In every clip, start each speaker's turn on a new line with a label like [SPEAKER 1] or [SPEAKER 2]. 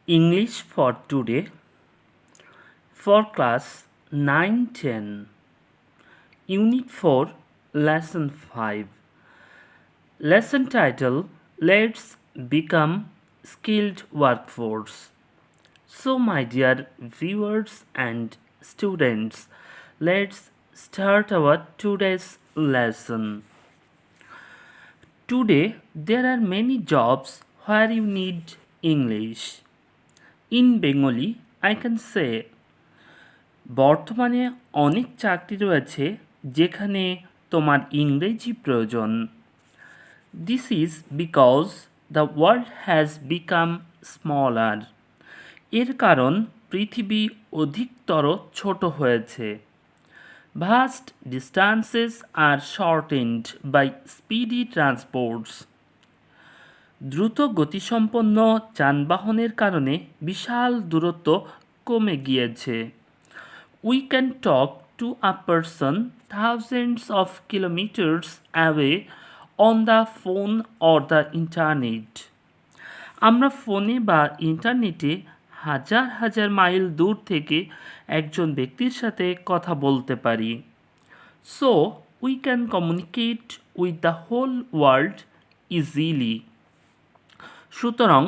[SPEAKER 1] English for today for class 9-10, Unit 4, Lesson 5. Lesson title: Let's Become Skilled Workforce. So, my dear viewers and students, let's start our today's lesson. Today, there are many jobs where you need English. In Bengali, I can say বর্তমানে অনেক চাকরি রয়েছে যেখানে তোমার ইংরেজি প্রয়োজন। This is because the world has become smaller. এর কারণ পৃথিবী অধিকতর ছোট হয়েছে। Vast distances are shortened by speedy transports. দ্রুত গতিসম্পন্ন যানবাহনের কারণে বিশাল দূরত্ব কমে গিয়েছে। We can talk to a person thousands of kilometers away on the phone or the internet. আমরা ফোনে বা ইন্টারনেটে হাজার হাজার মাইল দূর থেকে একজন ব্যক্তির সাথে কথা বলতে পারি। So, we can communicate with the whole world easily. সুতরাং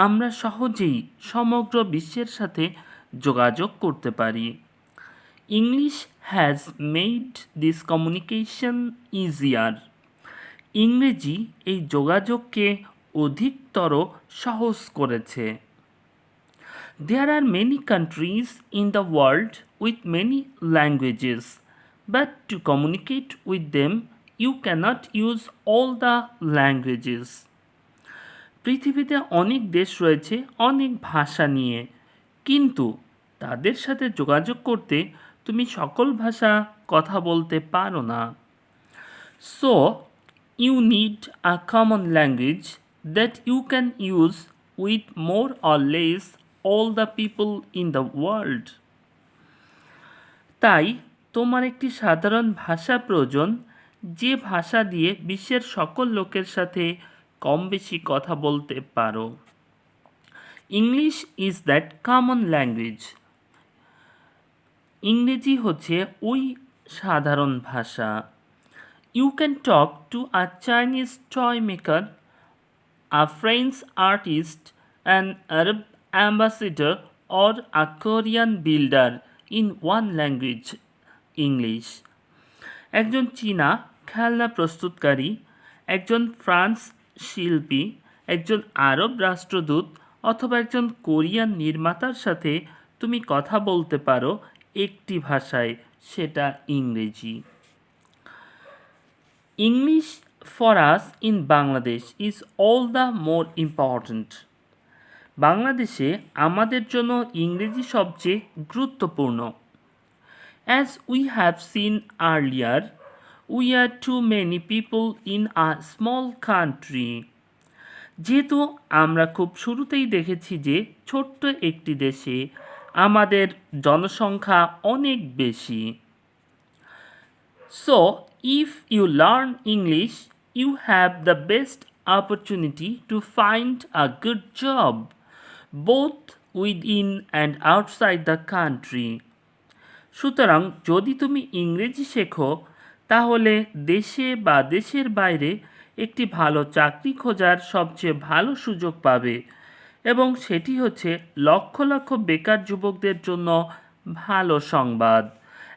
[SPEAKER 1] আমরা সহজেই সমগ্র বিশ্বের সাথে যোগাযোগ করতে পারি। English has made this communication easier. ইংরেজি এই যোগাযোগকে অধিকতর সহজ করেছে। There are many countries in the world with many languages, but to communicate with them you cannot use all the languages. পৃথিবীতে অনেক দেশ রয়েছে অনেক ভাষা নিয়ে, কিন্তু তাদের সাথে যোগাযোগ করতে তুমি সকল ভাষা কথা বলতে পারো না। So you need a common language that you can use with more or less all the people in the world. তাই তোমার একটি সাধারণ ভাষা প্রয়োজন, যে ভাষা দিয়ে বিশ্বের সকল লোকের সাথে কম বেশি কথা বলতে পারো। English is that common language. ইংরেজি হচ্ছে ওই সাধারণ ভাষা। You can talk to a Chinese toy maker, a French artist, an Arab ambassador or a Korean builder in one language, English. একজন চীনা খেলনা প্রস্তুতকারী, একজন ফ্রান্স শিল্পী, একজন আরব রাষ্ট্রদূত অথবা একজন কোরিয়ান নির্মাতার সাথে তুমি কথা বলতে পারো একটি ভাষায়, সেটা ইংরেজি। English for us in Bangladesh is all the more important. বাংলাদেশে আমাদের জন্য ইংরেজি সবচেয়ে গুরুত্বপূর্ণ। As we have seen earlier, we are too many people in a small country. যেহেতু আমরা খুব শুরুতেই দেখেছি যে ছোট্ট একটি দেশে আমাদের জনসংখ্যা অনেক বেশি। So, if you learn English, you have the best opportunity to find a good job, both within and outside the country. সুতরাং যদি তুমি ইংরেজি শেখো, তাহলে দেশে বা দেশের বাইরে একটি ভালো চাকরি খোঁজার সবচেয়ে ভালো সুযোগ পাবে, এবং সেটি হচ্ছে লক্ষ লক্ষ বেকার যুবকদের জন্য ভালো সংবাদ।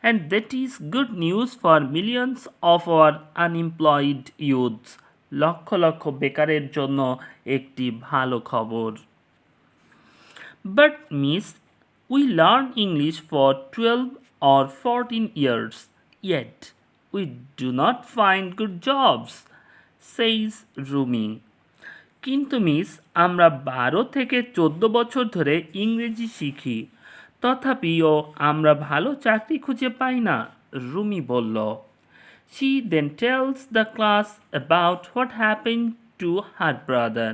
[SPEAKER 1] And that is good news for millions of our unemployed youths. Lakh lakh বেকারের জন্য একটি ভালো খবর। But miss, we learn English for 12 or 14 years, yet we do not find good jobs, says Rumi. কিন্তু মিস, আমরা 12 থেকে 14 বছর ধরে ইংরেজি শিখি, তথাপিও আমরা ভালো চাকরি খুঁজে পাই না, রুমি বলল। She then tells the class about what happened to her brother.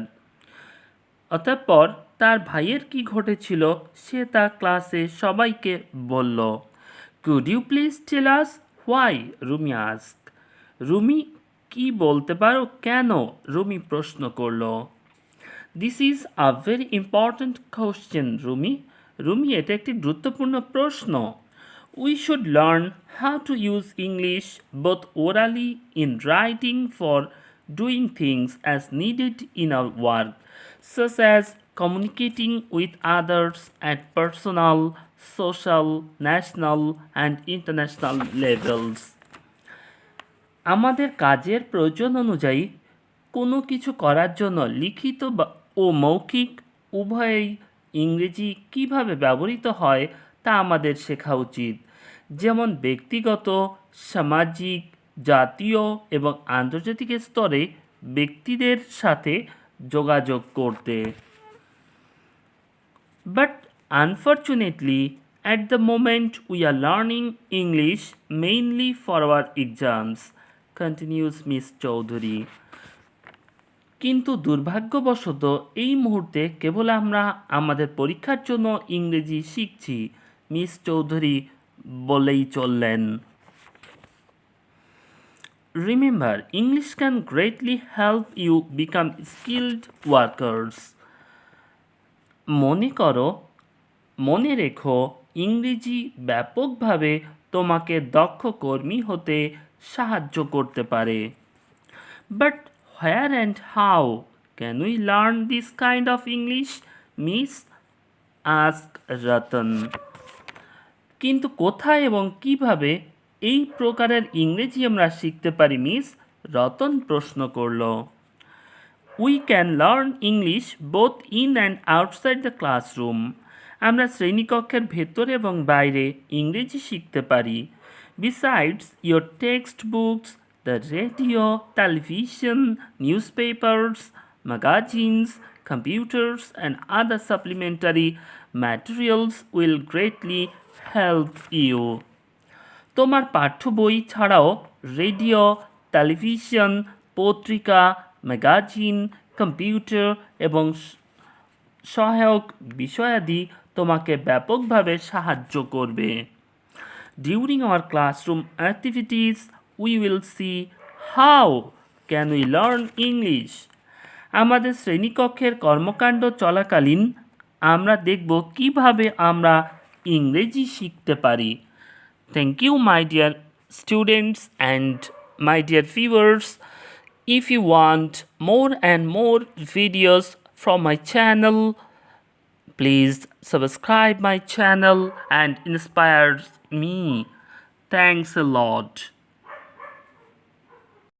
[SPEAKER 1] অতঃপর তার ভাইয়ের কি ঘটেছিল সে তা ক্লাসে সবাইকে বলল। Could you please tell us why? Rumi asked. Rumi, কি বলতে পারো কেন? রুমি প্রশ্ন করল। This is a very important question Rumi. Rumi, এটা একটি গুরুত্বপূর্ণ প্রশ্ন। We should learn how to use English both orally in writing for doing things as needed in our work, such as communicating with others at personal, social, national, and international levels. আমাদের কাজের প্রয়োজন অনুযায়ী কোনো কিছু করার জন্য লিখিত ও মৌখিক উভয়ই ইংরেজি কিভাবে ব্যবহৃত হয় তা আমাদের শেখা উচিত, যেমন ব্যক্তিগত, সামাজিক, জাতীয় এবং আন্তর্জাতিক স্তরে ব্যক্তিদের সাথে যোগাযোগ করতে। But unfortunately, at the moment we are learning English mainly for our exams, continues Miss Chowdhury. কিন্তু দুর্ভাগ্যবশত এই মুহূর্তে কেবল আমরা আমাদের পরীক্ষার জন্য ইংরেজি শিখছি, মিস চৌধুরী বলেই চললেন। Remember, English can greatly help you become skilled workers. মনে রেখো, ইংরেজি ব্যাপকভাবে তোমাকে দক্ষ কর্মী হতে সাহায্য করতে পারে। But where and how can we learn this kind of English, Miss? asked Ratan. কিন্তু কোথায় এবং কিভাবে এই প্রকারের ইংরেজি আমরা শিখতে পারি, মিস? রতন প্রশ্ন করল। We can learn English both in and outside the classroom. আমরা শ্রেণীকক্ষের ভেতরে এবং বাইরে ইংরেজি শিখতে পারি। Besides your textbooks, the radio, television, newspapers, magazines, computers, and other supplementary materials will greatly help you. তোমার পাঠ্য বই ছাড়াও রেডিও, টেলিভিশন, পত্রিকা, ম্যাগাজিন, কম্পিউটার এবং সহায়ক বিষয়াদি তোমাকে ব্যাপকভাবে সাহায্য করবে। During our classroom activities, we will see how can we learn English. আমাদের শ্রেণীকক্ষের কর্মকাণ্ড চলাকালীন আমরা দেখব কিভাবে আমরা ইংরেজি শিখতে পারি। Thank you, my dear students and my dear viewers. If you want more and more videos from my channel, please subscribe my channel and inspire me. Thanks a lot.